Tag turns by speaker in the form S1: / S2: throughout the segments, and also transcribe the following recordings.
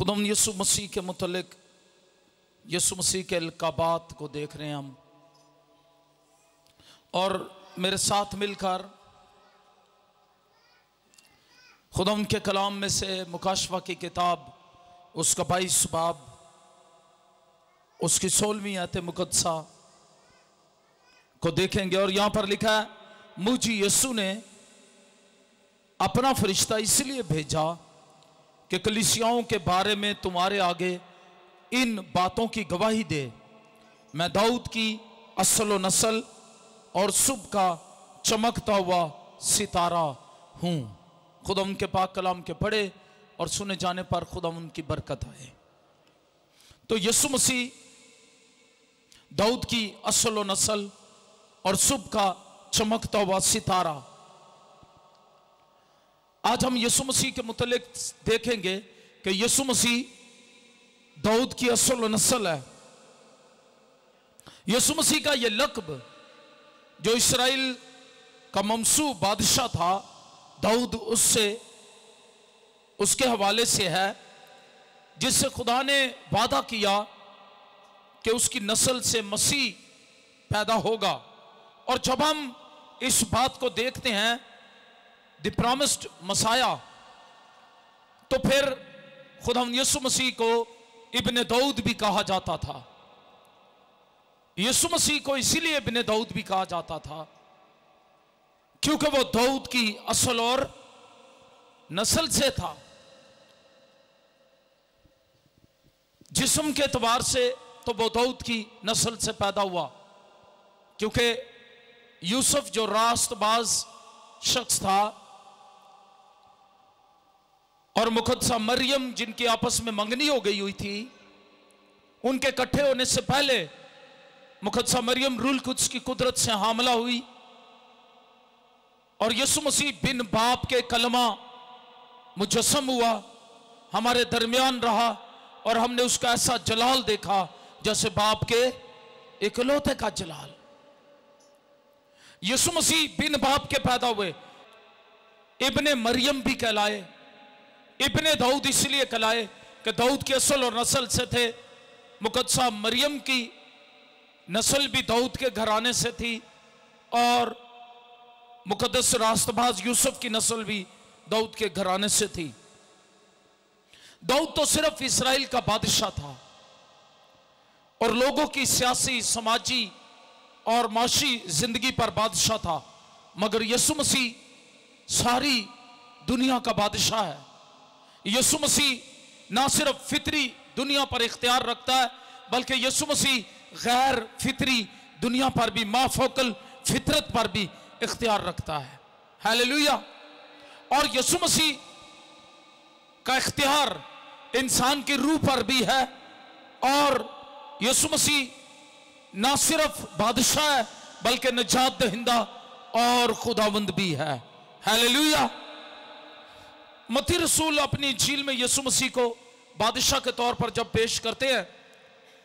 S1: खुदावंद यीशु मसीह के मुतल्लिक यीशु मसीह के अलकाबात को देख रहे हैं हम, और मेरे साथ मिलकर खुदावंद के कलाम में से मुकाशवा की किताब उसका 22 बाब उसकी 16वीं आयत मुकद्दसा को देखेंगे। और यहां पर लिखा है, मुझे यीशु ने अपना फरिश्ता इसलिए भेजा कि कलीसियाओं के बारे में तुम्हारे आगे इन बातों की गवाही दे। मैं दाऊद की असल व नस्ल और सुबह का चमकता हुआ सितारा हूं। खुदा उनके पाक कलाम के पढ़े और सुने जाने पर खुदा उनकी बरकत आए। तो यीशु मसीह दाऊद की असल व नस्ल और सुबह का चमकता हुआ सितारा। आज हम यीशु मसीह के मुतालिक देखेंगे कि यीशु मसीह दाऊद की असल व नस्ल है। यीशु मसीह का यह लक़ब जो इस्राएल का ममसूब बादशाह था दाऊद, उससे उसके हवाले से है, जिससे खुदा ने वादा किया कि उसकी नस्ल से मसीह पैदा होगा। और जब हम इस बात को देखते हैं द प्रॉमिस्ड मसाया, तो फिर खुदा यीशु मसीह को इब्ने दाऊद भी कहा जाता था। यीशु मसीह को इसीलिए इब्ने दाऊद भी कहा जाता था क्योंकि वो दाऊद की असल और नस्ल से था। जिस्म के एतबार से तो वो दाऊद की नस्ल से पैदा हुआ, क्योंकि यूसुफ जो रास्तबाज शख्स था और मुकद्दसा मरियम जिनकी आपस में मंगनी हो गई हुई थी, उनके इकट्ठे होने से पहले मुकद्दसा मरियम रूल कुद्स की कुदरत से हामला हुई और यीशु मसीह बिन बाप के कलमा मुजस्सम हुआ, हमारे दरमियान रहा और हमने उसका ऐसा जलाल देखा जैसे बाप के इकलौते का जलाल। यीशु मसीह बिन बाप के पैदा हुए, इब्ने मरियम भी कहलाए, इब्ने दाऊद इसलिए कहलाए कि दाऊद की असल और नस्ल से थे। मुकद्दसा मरियम की नस्ल भी दाऊद के घराने से थी और मुकद्दस रास्तबाज यूसुफ की नस्ल भी दाऊद के घराने से थी। दाऊद तो सिर्फ इस्राएल का बादशाह था और लोगों की सियासी, समाजी और माशी जिंदगी पर बादशाह था, मगर यीशु मसीह सारी दुनिया का बादशाह है। यीशु मसीह ना सिर्फ फितरी दुनिया पर इख्तियार रखता है, बल्कि यीशु मसीह गैर फितरी दुनिया पर भी, माफोकल फितरत पर भी इख्तियार रखता है। हालेलुया। और यीशु मसीह का इख्तियार इंसान की रूह पर भी है और यीशु मसीह ना सिर्फ बादशाह है बल्कि निजात दहिंदा और खुदावंद भी है। हालेलुया। मत्ती रसूल अपनी इंजील में यीशु मसीह को बादशाह के तौर पर जब पेश करते हैं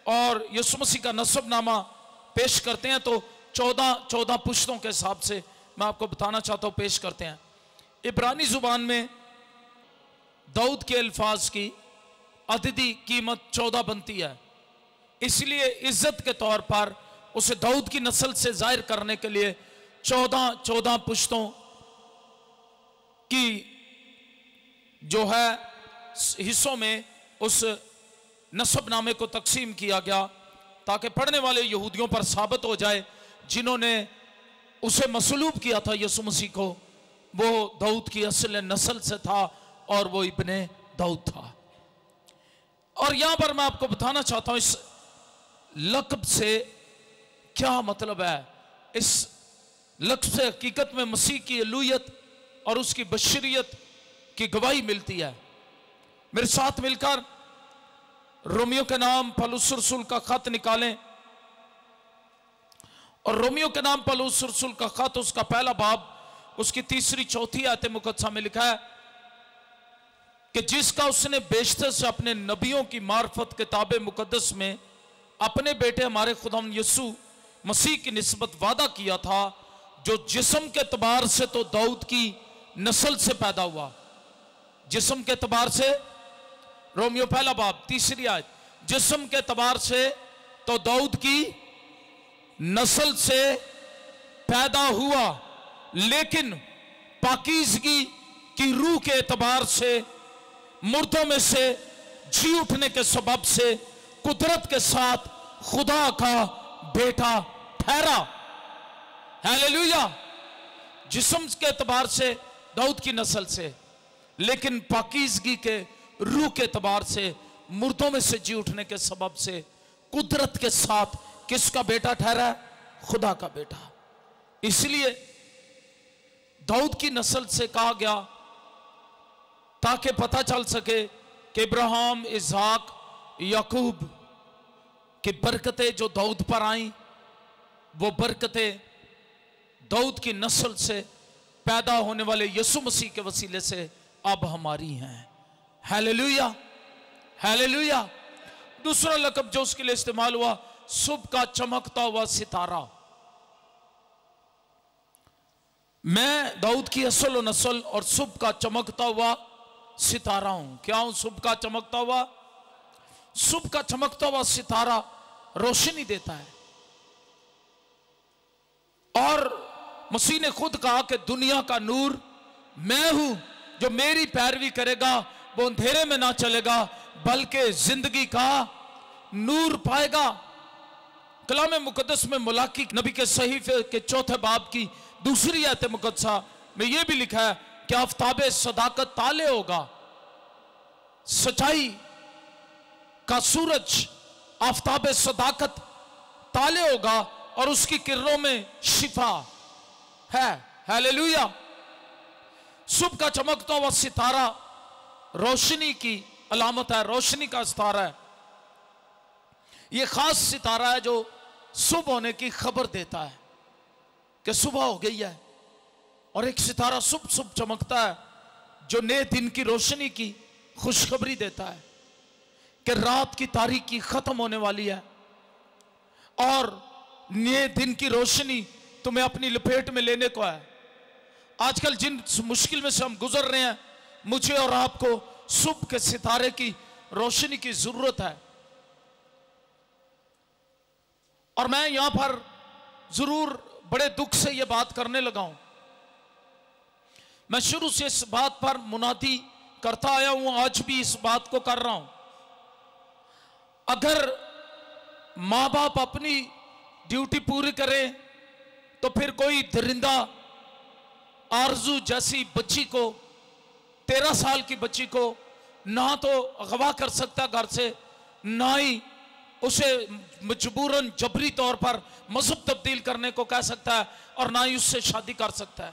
S1: और यीशु मसीह का नसबनामा पेश करते हैं तो 14 पुश्तों के हिसाब से मैं आपको बताना चाहता हूं, पेश करते हैं। इब्रानी जुबान में दाऊद के अल्फाज की अददी कीमत 14 बनती है, इसलिए इज्जत के तौर पर उसे दाऊद की नस्ल से जाहिर करने के लिए 14 पुश्तों की जो है हिस्सों में उस नसबनामे को तकसीम किया गया ताकि पढ़ने वाले यहूदियों पर साबित हो जाए जिन्होंने उसे मसलूब किया था यीशु मसीह को, वो दाऊद की असल नस्ल से था और वो इब्ने दाऊद था। और यहां पर मैं आपको बताना चाहता हूं इस लक़ब से क्या मतलब है। इस लक़ब से हकीकत में मसीह की अलूहियत और उसकी बशरियत की गवाही मिलती है। मेरे साथ मिलकर रोमियो के नाम पौलुस रसूल का खत निकालें और रोमियो के नाम पौलुस रसूल का खत उसका पहला बाब उसकी 3-4 आयत मुकद्दसा में लिखा है कि जिसका उसने बेशतर से अपने नबियों की मार्फत किताब मुकद्दस में अपने बेटे हमारे खुदाम यीशु मसीह की निस्बत वादा किया था, जो जिस्म के एतबार से तो दाऊद की नस्ल से पैदा हुआ, जिस्म के एतबार से रोमियो पहला बाब 3 आयत, जिस्म के एतबार से तो दाऊद की नस्ल से पैदा हुआ, लेकिन पाकीज़गी की रूह के एतबार से मुर्दों में से जी उठने के सबब से कुदरत के साथ खुदा का बेटा ठहरा। हालेलुया। जिस्म के एतबार से दाऊद की नस्ल से, लेकिन पाकीज़गी के रूह के एतबार से मुर्दों में से जी उठने के सबब से कुदरत के साथ किसका बेटा ठहरा? खुदा का बेटा। इसलिए दाऊद की नस्ल से कहा गया ताकि पता चल सके कि इब्राहिम, इसहाक, याकूब की बरकतें जो दाऊद पर आई, वो बरकतें दाऊद की नस्ल से पैदा होने वाले यीशु मसीह के वसीले से अब हमारी हैं। Hallelujah, hallelujah. दूसरा लक़ब जो उसके लिए इस्तेमाल हुआ, सुबह का चमकता हुआ सितारा। मैं दाऊद की असल और नस्ल और सुबह का चमकता हुआ सितारा हूं। क्या हूं? सुबह का चमकता हुआ। सुबह का चमकता हुआ सितारा रोशनी देता है, और मसीह ने खुद कहा कि दुनिया का नूर मैं हूं, जो मेरी पैरवी करेगा वो अंधेरे में ना चलेगा बल्कि जिंदगी का नूर पाएगा। कलाम मुकद्दस में मुलाकी नबी के सहीफे के 4 बाब की 2 आयत मुकद्दसा में यह भी लिखा है कि आफताबे सदाकत ताले होगा, सच्चाई का सूरज आफताबे सदाकत ताले होगा और उसकी किरणों में शिफा है। हालेलुया। सुबह का चमकता हुआ सितारा रोशनी की अलामत है, रोशनी का सितारा है। यह खास सितारा है जो सुबह होने की खबर देता है कि सुबह हो गई है, और एक सितारा सुबह सुबह चमकता है जो नए दिन की रोशनी की खुशखबरी देता है कि रात की तारीकी खत्म होने वाली है और नए दिन की रोशनी तुम्हें अपनी लपेट में लेने को है। आजकल जिन मुश्किल में से हम गुजर रहे हैं, मुझे और आपको सुबह के सितारे की रोशनी की जरूरत है। और मैं यहां पर जरूर बड़े दुख से यह बात करने लगा हूं। मैं शुरू से इस बात पर मुनादी करता आया हूं, आज भी इस बात को कर रहा हूं। अगर मां बाप अपनी ड्यूटी पूरी करें तो फिर कोई दरिंदा आरजू जैसी बच्ची को, 13 साल की बच्ची को ना तो अगवा कर सकता घर से, ना ही उसे मजबूरन जबरी तौर पर मजहब तब्दील करने को कह सकता है, और ना ही उससे शादी कर सकता है।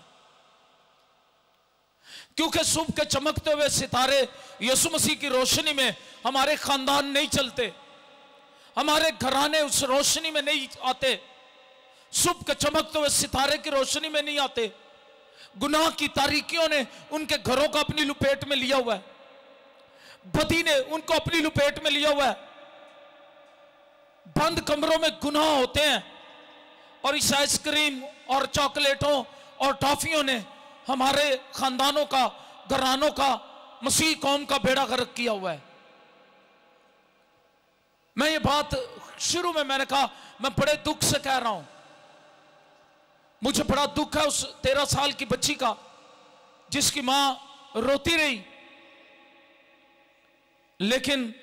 S1: क्योंकि सुबह के चमकते हुए सितारे यीशु मसीह की रोशनी में हमारे खानदान नहीं चलते, हमारे घराने उस रोशनी में नहीं आते, सुबह के चमकते हुए सितारे की रोशनी में नहीं आते। गुनाह की तारीकियों ने उनके घरों को अपनी लपेट में लिया हुआ है, बदी ने उनको अपनी लपेट में लिया हुआ है। बंद कमरों में गुनाह होते हैं, और इस आइसक्रीम और चॉकलेटों और टॉफियों ने हमारे खानदानों का, घरानों का, मसीह कौम का बेड़ा गर्क किया हुआ है। मैं ये बात शुरू में मैंने कहा, मैं बड़े दुख से कह रहा हूं। मुझे बड़ा दुख है उस 13 साल की बच्ची का जिसकी मां रोती रही, लेकिन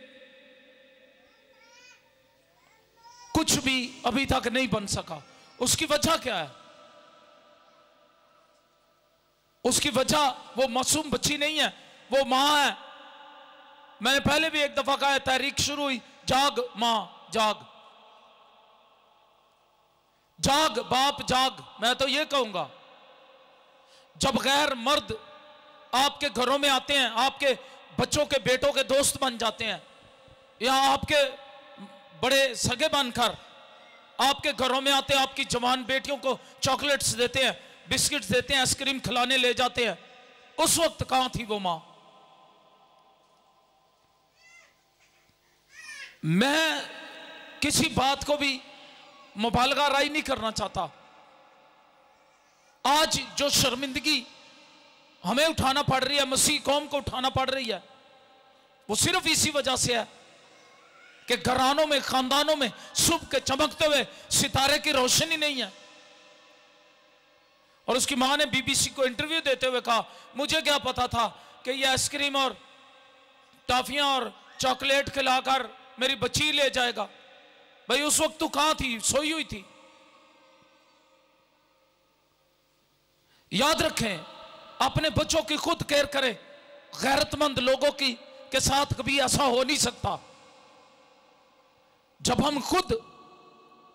S1: कुछ भी अभी तक नहीं बन सका। उसकी वजह क्या है? उसकी वजह वो मासूम बच्ची नहीं है, वो मां है। मैंने पहले भी एक दफा कहा है, तहरीक शुरू हुई, जाग मां जाग, जाग बाप जाग। मैं तो ये कहूंगा, जब गैर मर्द आपके घरों में आते हैं, आपके बच्चों के बेटों के दोस्त बन जाते हैं, या आपके बड़े सगे बनकर आपके घरों में आते हैं, आपकी जवान बेटियों को चॉकलेट्स देते हैं, बिस्किट्स देते हैं, आइसक्रीम खिलाने ले जाते हैं, उस वक्त कहां थी वो मां? मैं किसी बात को भी मुबालगा राय नहीं करना चाहता। आज जो शर्मिंदगी हमें उठाना पड़ रही है, मसीह कौम को उठाना पड़ रही है, वो सिर्फ इसी वजह से है कि घरानों में, खानदानों में सुबह के चमकते हुए सितारे की रोशनी नहीं है। और उसकी मां ने बीबीसी को इंटरव्यू देते हुए कहा, मुझे क्या पता था कि ये आइसक्रीम और टॉफियां और चॉकलेट खिलाकर मेरी बच्ची ले जाएगा। भाई उस वक्त तू कहां थी? सोई हुई थी। याद रखें, अपने बच्चों की खुद केयर करें। गैरतमंद लोगों की के साथ कभी ऐसा हो नहीं सकता। जब हम खुद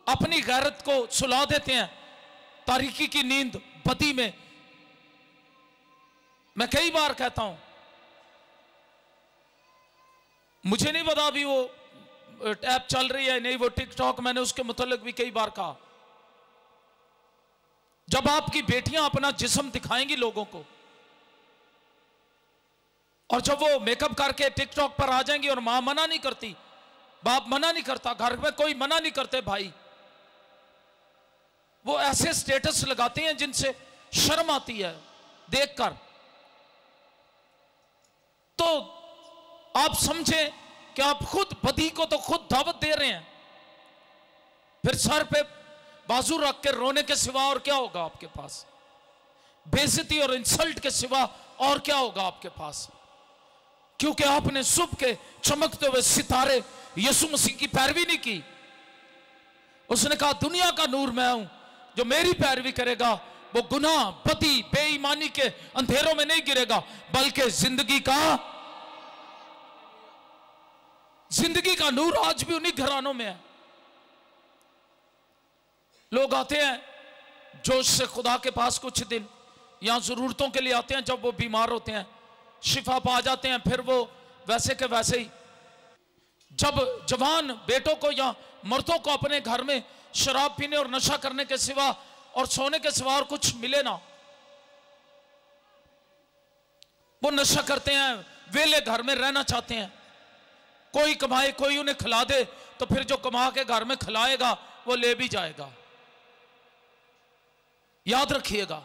S1: अपनी गैरत को सुला देते हैं तारीकी की नींद बदी में, मैं कई बार कहता हूं, मुझे नहीं पता अभी वो ऐप चल रही है नहीं, वो टिकटॉक, मैंने उसके मुतालिक भी कई बार कहा, जब आपकी बेटियां अपना जिस्म दिखाएंगी लोगों को, और जब वो मेकअप करके टिकटॉक पर आ जाएंगी और मां मना नहीं करती, बाप मना नहीं करता, घर में कोई मना नहीं करते भाई, वो ऐसे स्टेटस लगाते हैं जिनसे शर्म आती है देखकर, तो आप समझें कि आप खुद बदी को तो खुद दावत दे रहे हैं। फिर सर पे बाजू रख के रोने के सिवा और क्या होगा आपके पास? बेइज्जती और इंसल्ट के सिवा और क्या होगा आपके पास? क्योंकि आपने सुबह के चमकते हुए सितारे यीशु मसीह की पैरवी नहीं की। उसने कहा, दुनिया का नूर मैं हूं, जो मेरी पैरवी करेगा वो गुनाह, बदी, बेईमानी के अंधेरों में नहीं गिरेगा, बल्कि जिंदगी का नूर आज भी उन्हीं घरानों में है। लोग आते हैं जोश से खुदा के पास कुछ दिन, यहां जरूरतों के लिए आते हैं, जब वो बीमार होते हैं शिफा पा जाते हैं, फिर वो वैसे के वैसे ही। जब जवान बेटों को या मर्दों को अपने घर में शराब पीने और नशा करने के सिवा और सोने के सिवा और कुछ मिले ना, वो नशा करते हैं, वेले घर में रहना चाहते हैं। कोई कमाए, कोई उन्हें खिला दे, तो फिर जो कमा के घर में खिलाएगा वो ले भी जाएगा। याद रखिएगा,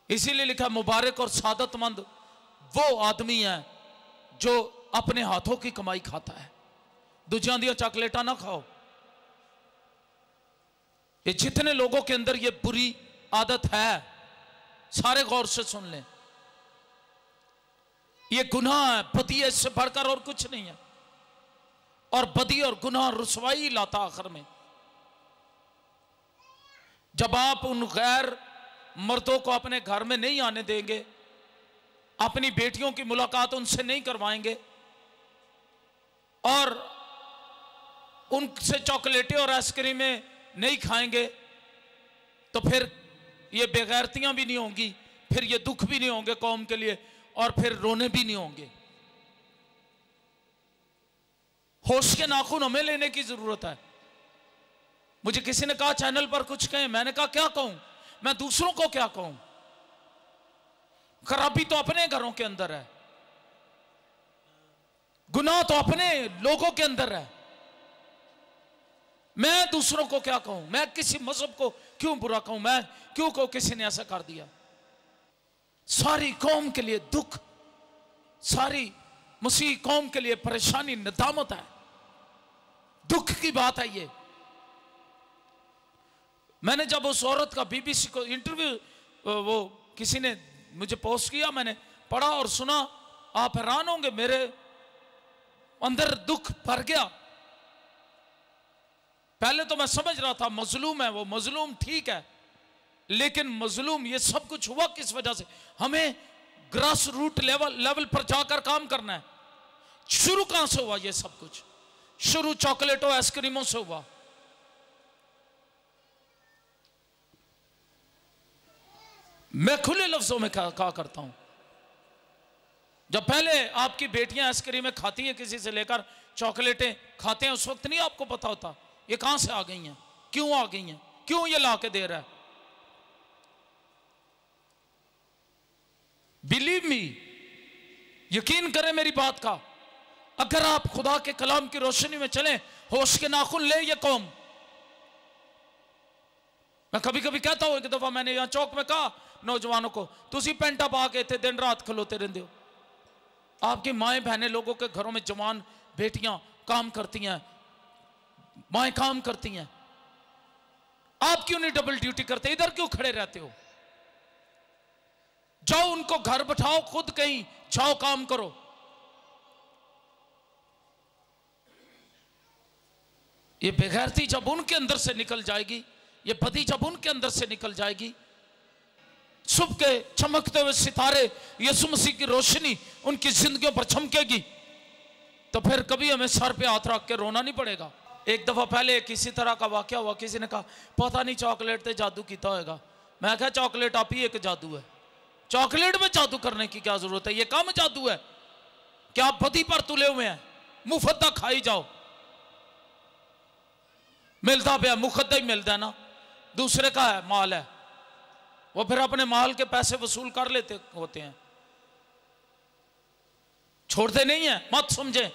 S1: इसीलिए लिखा, मुबारक और सादतमंद वो आदमी है जो अपने हाथों की कमाई खाता है। दूजियां दिया चॉकलेटा ना खाओ। ये जितने लोगों के अंदर ये बुरी आदत है, सारे गौर से सुन लें, ये गुनाह है, बदी है, इससे बढ़कर और कुछ नहीं है। और बदी और गुनाह रुसवाई लाता आखिर में। जब आप उन गैर मर्दों को अपने घर में नहीं आने देंगे, अपनी बेटियों की मुलाकात उनसे नहीं करवाएंगे, और उनसे चॉकलेटें और आइसक्रीमें नहीं खाएंगे, तो फिर ये बेगैरतियां भी नहीं होंगी, फिर ये दुख भी नहीं होंगे कौम के लिए, और फिर रोने भी नहीं होंगे। होश के नाखून हमें लेने की जरूरत है। मुझे किसी ने कहा चैनल पर कुछ कहें, मैंने कहा क्या कहूं, मैं दूसरों को क्या कहूं? खराबी तो अपने घरों के अंदर है, गुनाह तो अपने लोगों के अंदर है। मैं दूसरों को क्या कहूं? मैं किसी मजहब को क्यों बुरा कहूं? मैं क्यों कहूं किसी ने ऐसा कर दिया? सारी कौम के लिए दुख, सारी मसीह कौम के लिए परेशानी, नदामत है, दुख की बात है ये। मैंने जब उस औरत का बीबीसी को इंटरव्यू, वो किसी ने मुझे पोस्ट किया, मैंने पढ़ा और सुना, आप हैरान होंगे, मेरे अंदर दुख भर गया। पहले तो मैं समझ रहा था मजलूम है वो, मजलूम ठीक है, लेकिन मजलूम ये सब कुछ हुआ किस वजह से? हमें ग्रास रूट लेवल पर जाकर काम करना है। शुरू कहां से हुआ ये सब कुछ? शुरू चॉकलेटों आइसक्रीमों से हुआ। मैं खुले लफ्जों में कहा करता हूं, जब पहले आपकी बेटियां आइसक्रीमें खाती हैं, किसी से लेकर चॉकलेटें खाते हैं, उस वक्त नहीं आपको पता होता ये कहां से आ गई हैं, क्यों आ गई हैं, क्यों ये ला के दे रहा है। बिलीव मी, यकीन करें मेरी बात का, अगर आप खुदा के कलाम की रोशनी में चलें, होश के नाखून ले ये कौम। मैं कभी कभी कहता हूं, एक दफा मैंने यहां चौक में कहा नौजवानों को, तुसी पेंटा पा के इतने दिन रात खलोते रहते हो, आपकी माएँ बहनें, लोगों के घरों में जवान बेटियां काम करती हैं, माएँ काम करती हैं, आप क्यों नहीं डबल ड्यूटी करते? इधर क्यों खड़े रहते हो? जाओ उनको घर बैठाओ, खुद कहीं जाओ काम करो। ये बेगैरती जब उनके अंदर से निकल जाएगी, ये बदी जब उनके अंदर से निकल जाएगी, सुबह के चमकते हुए सितारे यीशु मसीह की रोशनी उनकी जिंदगियों पर चमकेगी, तो फिर कभी हमें सर पे हाथ रख के रोना नहीं पड़ेगा। एक दफा पहले किसी तरह का वाकया हुआ, किसी ने कहा पता नहीं चॉकलेट से जादू किया होगा। मैं कहा चॉकलेट आप ही एक जादू है, चॉकलेट में जादू करने की क्या जरूरत है? ये कम जादू है क्या? आप बदी पर तुले हुए हैं, मुफ्त खाई जाओ, मिलता पे मुफ्त ही मिलता है ना, दूसरे का है माल है, वो फिर अपने माल के पैसे वसूल कर लेते होते हैं, छोड़ते नहीं है, मत समझे।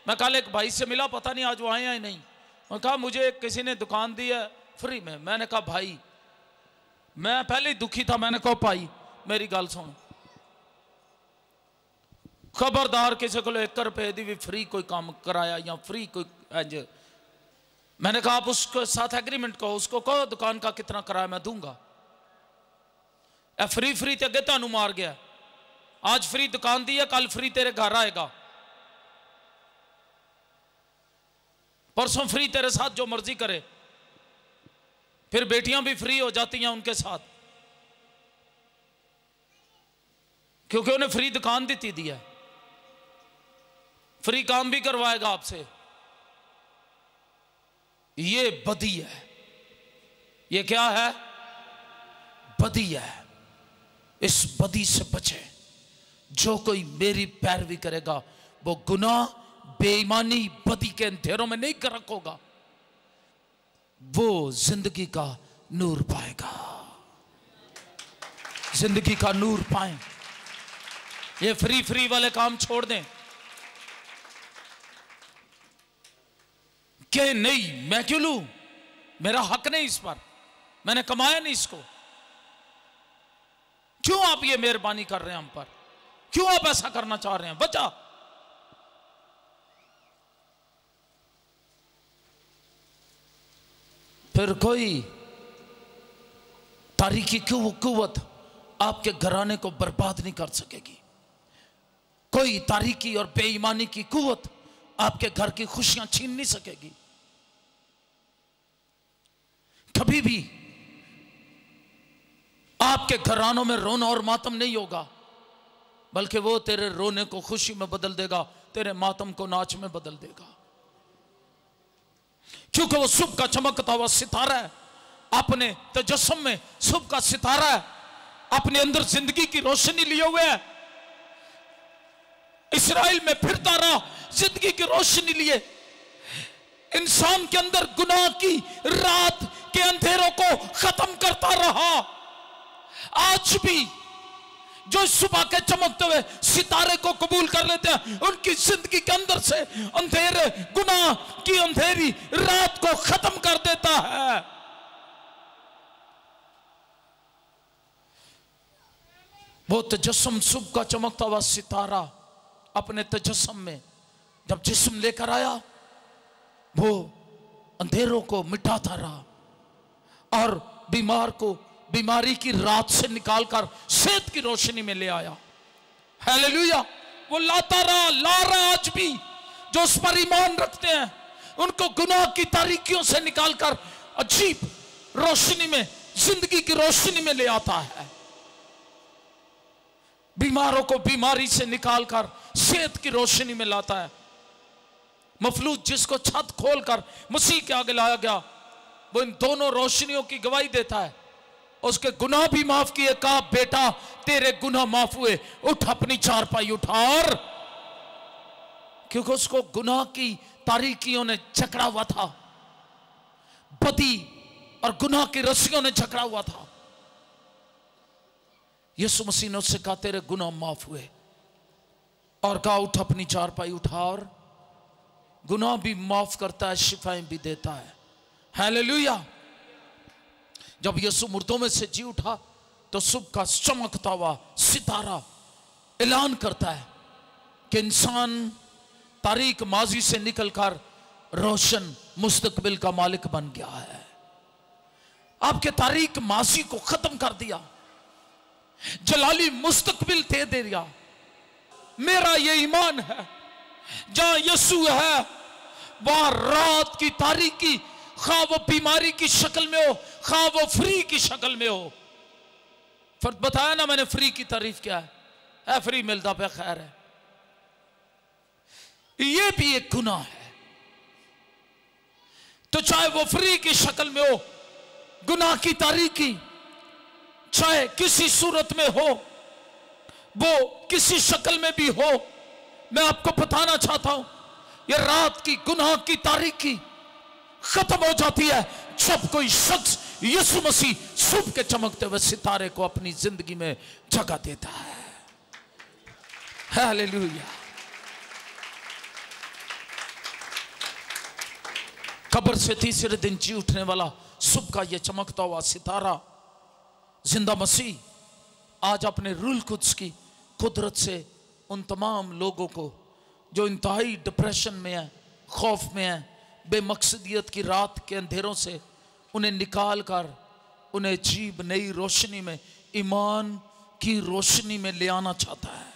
S1: मैं कल एक भाई से मिला, पता नहीं आज वो आए या नहीं, उन्होंने कहा मुझे किसी ने दुकान दी है फ्री में। मैंने कहा भाई, मैं पहले ही दुखी था, मैंने कहा भाई मेरी गल सुन, खबरदार किसी को 1 रुपए दी भी फ्री कोई काम कराया या फ्री कोई इंज। मैंने कहा आप उसके साथ एग्रीमेंट कहो, उसको कहो दुकान का कितना कराया मैं दूंगा। फ्री फ्री ते अगे तुहानू मार गया, आज फ्री दुकान दी है, कल फ्री तेरे घर आएगा, परसों फ्री तेरे साथ जो मर्जी करे, फिर बेटियां भी फ्री हो जाती हैं उनके साथ, क्योंकि उन्हें फ्री दुकान दी है, फ्री काम भी करवाएगा आपसे। ये बदी है, ये क्या है? बदी है। इस बदी से बचे। जो कोई मेरी पैरवी करेगा वो गुनाह, बेईमानी, बदी के अंधेरों में नहीं कर रखोगा, वो जिंदगी का नूर पाएगा, जिंदगी का नूर पाए। ये फ्री फ्री वाले काम छोड़ दें कि नहीं मैं क्यों लूं, मेरा हक नहीं इस पर, मैंने कमाया नहीं इसको, क्यों आप ये मेहरबानी कर रहे हैं हम पर, क्यों आप ऐसा करना चाह रहे हैं? बचा फिर कोई तारीकी कुव्वत आपके घराने को बर्बाद नहीं कर सकेगी, कोई तारीकी और बेईमानी की कुव्वत आपके घर की खुशियां छीन नहीं सकेगी। कभी भी आपके घरानों में रोना और मातम नहीं होगा, बल्कि वो तेरे रोने को खुशी में बदल देगा, तेरे मातम को नाच में बदल देगा, क्योंकि वो सुबह का चमकता हुआ सितारा है, अपने तजस्सुम में सुबह का सितारा है, अपने अंदर जिंदगी की रोशनी लिए हुए है। इस्राएल में फिरता रहा जिंदगी की रोशनी लिए, इंसान के अंदर गुनाह की रात के अंधेरों को खत्म करता रहा। आज भी जो सुबह के चमकते हुए सितारे को कबूल कर लेते हैं, उनकी जिंदगी के अंदर से अंधेरे, गुनाह की अंधेरी रात को खत्म कर देता है। वो तजस्सुम, सुबह का चमकता हुआ सितारा अपने तजस्सुम में जब जिस्म लेकर आया, वो अंधेरों को मिटाता रहा और बीमार को बीमारी की रात से निकालकर सेहत की रोशनी में ले आया। हालेलुया। वो लाता रहा, ला रहा। आज भी जो उस पर ईमान रखते हैं उनको गुनाह की तारीकियों से निकालकर अजीब रोशनी में, जिंदगी की रोशनी में ले आता है। बीमारों को बीमारी से निकालकर सेहत की रोशनी में लाता है। मफलूज जिसको छत खोलकर मसीह के आगे लाया गया, वो इन दोनों रोशनियों की गवाही देता है। उसके गुनाह भी माफ किए, कहा बेटा तेरे गुनाह माफ हुए, उठ अपनी चारपाई उठा। और क्योंकि उसको गुनाह की तारीकियों ने जकड़ा हुआ था, बदी और गुनाह की रस्सियों ने जकड़ा हुआ था, यीशु मसीह ने उससे कहा तेरे गुनाह माफ हुए, और कहा उठ अपनी चारपाई उठा। और गुनाह भी माफ करता है, शिफाएं भी देता है। हालेलुया। जब यीशु मुर्दों में से जी उठा तो सुबह का चमकता हुआ सितारा ऐलान करता है कि इंसान तारीक माजी से निकलकर रोशन मुस्तकबिल का मालिक बन गया है। आपके तारीक माजी को खत्म कर दिया, जलाली मुस्तकबिल दे दिया। मेरा ये ईमान है, जहां यीशु है वहां रात की तारीकी, खा वो बीमारी की शक्ल में हो, खा वो फ्री की शक्ल में हो। फिर बताया ना मैंने फ्री की तारीफ क्या है, फ्री मिलता पे खैर है। ये भी एक गुनाह है। तो चाहे वो फ्री की शक्ल में हो, गुनाह की तारीकी चाहे किसी सूरत में हो, वो किसी शक्ल में भी हो, मैं आपको बताना चाहता हूं ये रात की गुनाह की तारीकी खत्म हो जाती है जब कोई शख्स यीशु मसीह सुबह के चमकते हुए सितारे को अपनी जिंदगी में जगह देता है। हालेलुया। कब्र से तीसरे दिन जी उठने वाला सुबह का ये चमकता हुआ सितारा जिंदा मसीह आज अपने रूल कुद्स की कुदरत से उन तमाम लोगों को जो इंतहाई डिप्रेशन में है, खौफ में है, बेमकसदियत की रात के अंधेरों से उन्हें निकाल कर उन्हें अजीब नई रोशनी में, ईमान की रोशनी में ले आना चाहता है।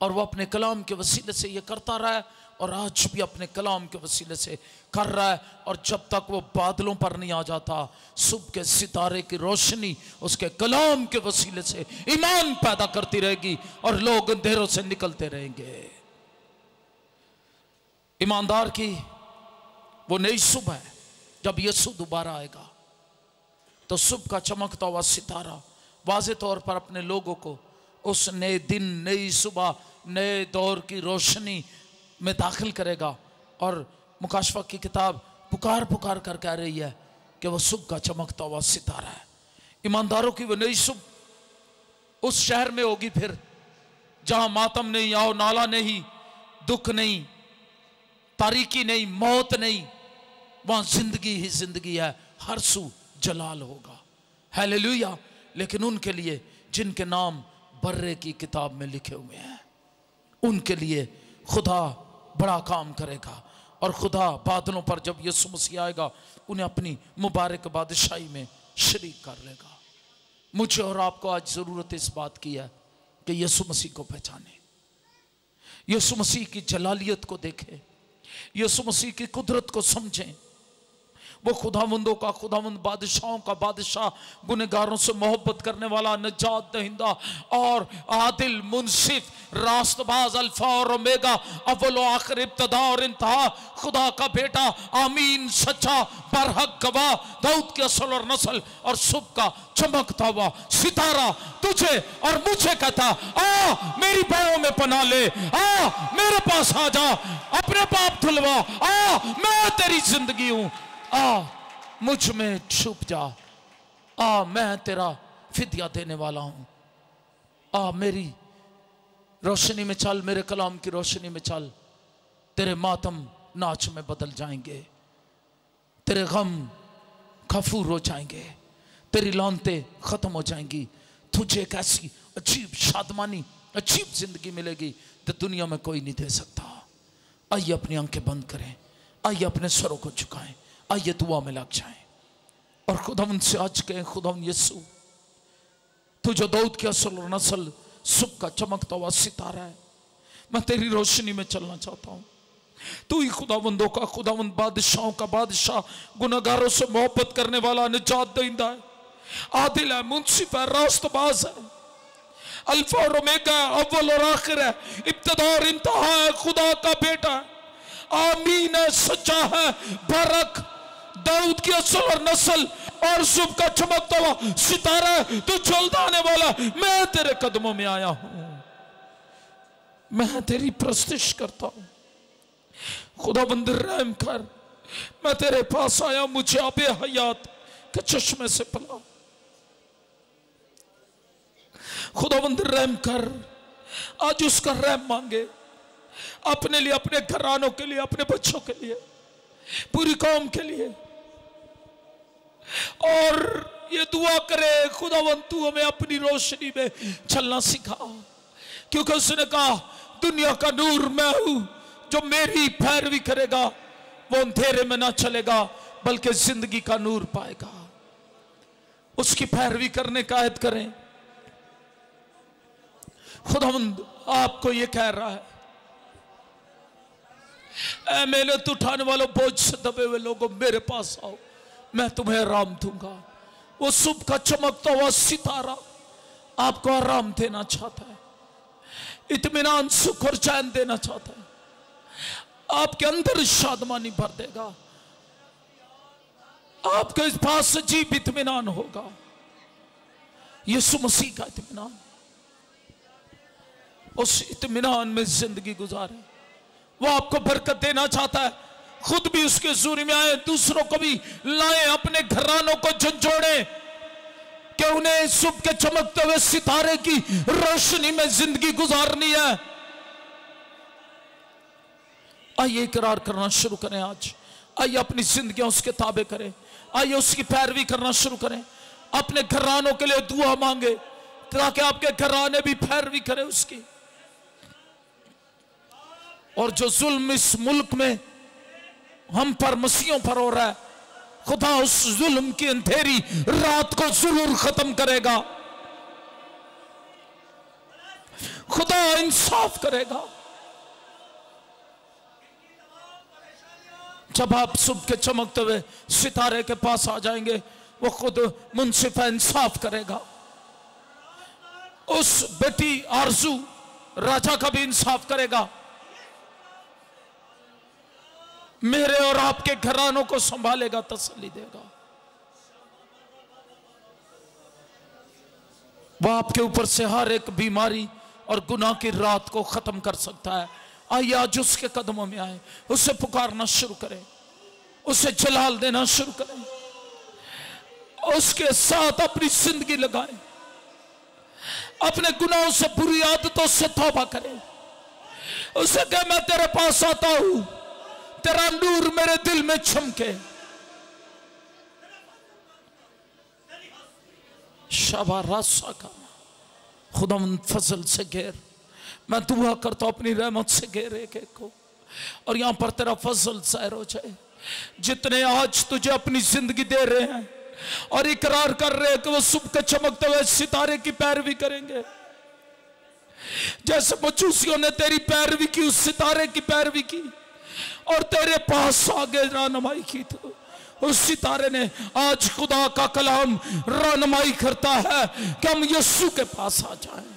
S1: और वो अपने कलाम के वसीले से ये करता रहा है और आज भी अपने कलाम के वसीले से कर रहा है। और जब तक वो बादलों पर नहीं आ जाता, सुबह के सितारे की रोशनी उसके कलाम के वसीले से ईमान पैदा करती रहेगी और लोग अंधेरों से निकलते रहेंगे। ईमानदार की वो नई सुबह है जब यीशु दोबारा आएगा, तो सुबह का चमकता हुआ सितारा वाज़े तौर पर अपने लोगों को उस नए दिन, नई सुबह, नए दौर की रोशनी में दाखिल करेगा। और मुकाशफा की किताब पुकार पुकार कर कह रही है कि वो सुबह का चमकता हुआ सितारा है। ईमानदारों की वो नई सुबह उस शहर में होगी फिर जहां मातम नहीं, आओ नाला नहीं, दुख नहीं, तारीकी नहीं, मौत नहीं, वहां जिंदगी ही जिंदगी है, हर सू जलाल होगा। हालेलुया। लेकिन उनके लिए जिनके नाम बर्रे की किताब में लिखे हुए हैं, उनके लिए खुदा बड़ा काम करेगा। और खुदा बादलों पर जब यीशु मसीह आएगा उन्हें अपनी मुबारक बादशाही में शरीक कर लेगा। मुझे और आपको आज जरूरत इस बात की है कि यीशु मसीह को पहचाने, यीशु मसीह की जलालियत को देखें, यीशु मसीह की कुदरत को समझें। वो खुदावंदों का खुदावंद, बादशाहों का बादशाह, गुनहगारों से मोहब्बत करने वाला, नजात दहिंदा और आदिल मुंसिफ, रास्तबाज, अल्फा और ओमेगा, अव्वल व आखिर, इब्तदा और इंतहा, खुदा का बेटा, आमीन, सच्चा, बरहक गवाह, दाऊद की असल और नस्ल और सुबह का चमकता हुआ सितारा तुझे और मुझे कहता, आ मेरी बाहों में पनाह ले, आ मेरे पास आ जा, अपने पाप धुलवा, आ मैं तेरी जिंदगी हूं, आ मुझ में छुप जा, आ मैं तेरा फिदिया देने वाला हूं, आ मेरी रोशनी में चल, मेरे कलाम की रोशनी में चल, तेरे मातम नाच में बदल जाएंगे, तेरे गम गफूर हो जाएंगे, तेरी लानते खत्म हो जाएंगी, तुझे एक ऐसी अजीब शादमानी, अजीब जिंदगी मिलेगी तो दुनिया में कोई नहीं दे सकता। आइए अपनी आंखें बंद करें, आइए अपने स्वरों को झुकाएं, आइए दुआ में लग जाएं और खुदावन से आज कहें, खुदावन यीशु तू जो दाऊद की असल और नस्ल, सुबह का चमकता हुआ सितारा है, मैं तेरी रोशनी में चलना चाहता हूं। तू ही खुदावंदों का खुदावंद, बादशाहों का बादशाह, गुनहगारों से मोहब्बत करने वाला, निजात दहिंदा है, आदिल है, मुंसिफ है, रास्तबाज है, अल्फा और ओमेगा, अव्वल और आखिर है, इब्तिदा और इंतहा है, खुदा का बेटा है, आमीन है, सच्चा है, बरक, दाऊद की असल और नस्ल और सुबह का चमकता हुआ सितारा है, तू जलदाने वाला, मैं तेरे कदमों में आया हूं, मैं तेरी प्रस्तिश करता हूं। खुदाबंद रहम कर, मैं तेरे पास आया, मुझे आबे हयात के चश्मे से पिला। खुदाबंद रहम कर, आज उसका रहम मांगे अपने लिए, अपने घरानों के लिए, अपने बच्चों के लिए, पूरी कौम के लिए, और ये दुआ करे, खुदावंद तू हमें अपनी रोशनी में चलना सिखा, क्योंकि उसने कहा दुनिया का नूर मैं हूं, जो मेरी पैरवी करेगा वो अंधेरे में ना चलेगा बल्कि जिंदगी का नूर पाएगा। उसकी पैरवी करने का अहद करें। खुदावंद आपको ये कह रहा है, ऐ मेहनत उठाने वालों, बोझ से दबे हुए लोगों, मेरे पास आओ, मैं तुम्हें आराम दूंगा। वो सुबह का चमकता हुआ सितारा आपको आराम देना चाहता है, इत्मीनान, सुख और चैन देना चाहता है, आपके अंदर शादमानी भर देगा, आपके इस पास से जीव इत्मीनान होगा। यीशु मसीह का इत्मीनान, उस इत्मीनान में जिंदगी गुजारे। वो आपको बरकत देना चाहता है, खुद भी उसके हुजूरी में आए, दूसरों को भी लाए, अपने घरानों को झंझोड़े कि उन्हें सुबह के चमकते हुए सितारे की रोशनी में जिंदगी गुजारनी है। आइए इकरार करना शुरू करें आज। आइए अपनी जिंदगियां उसके ताबे करें। आइए उसकी पैरवी करना शुरू करें। अपने घरानों के लिए दुआ मांगे ताकि आपके घराने भी पैरवी करें उसकी। और जो जुल्म इस मुल्क में हम पर, मसीहों पर हो रहा है, खुदा उस जुल्म की अंधेरी रात को जरूर खत्म करेगा। खुदा इंसाफ करेगा। जब आप सुबह के चमकते हुए सितारे के पास आ जाएंगे, वो खुद मुंसिफ इंसाफ करेगा। उस बेटी आरजू राजा का भी इंसाफ करेगा। मेरे और आपके घरानों को संभालेगा, तसल्ली देगा। वह आपके ऊपर से हर एक बीमारी और गुनाह की रात को खत्म कर सकता है। आइए आज उसके कदमों में आए, उसे पुकारना शुरू करें, उसे जलाल देना शुरू करें, उसके साथ अपनी जिंदगी लगाएं, अपने गुनाहों से, बुरी आदतों से तौबा करें। उसे कहे मैं तेरे पास आता हूं, तेरा नूर मेरे दिल में चमके। शाबारासा का खुदावंद फजल से घेर। मैं दुआ करता हूं अपनी रहमत से घेर एक एक को, और यहां पर तेरा फजल सैर हो जाए। जितने आज तुझे अपनी जिंदगी दे रहे हैं और इकरार कर रहे हैं कि वो सुबह के चमकते हुए सितारे की पैरवी करेंगे, जैसे मजूसियों ने तेरी पैरवी की, उस सितारे की पैरवी की और तेरे पास आगे रहनुमाई की, तो उस सितारे ने आज खुदा का कलाम रहनुमाई करता है कि हम यीशु के पास आ जाएं।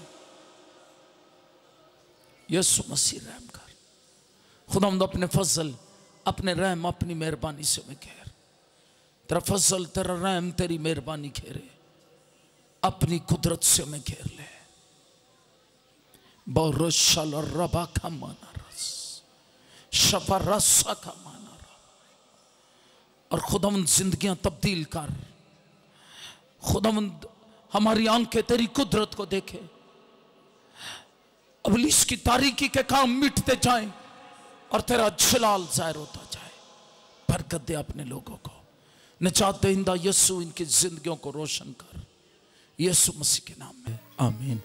S1: यीशु मसीह रहम कर। खुदावंद अपने फजल, अपने रहम, अपनी मेहरबानी से मैं घेर। तेरा फजल, तेरा रहम, तेरी मेहरबानी घेरे, अपनी कुदरत से मैं घेर ले। बहुरशल रबा का माना रस, शफरसा का माना रस। और खुदावंद जिंदगियां तब्दील कर। खुदावंद हमारी आंखें तेरी कुदरत को देखे, इब्लीस की तारीकी के काम मिटते जाएं और तेरा जलाल जाहिर होता जाए। बरकत दे अपने लोगों को। निजात दहिंदा यीशु इनकी जिंदगियों को रोशन कर, यीशु मसीह के नाम में आमीन।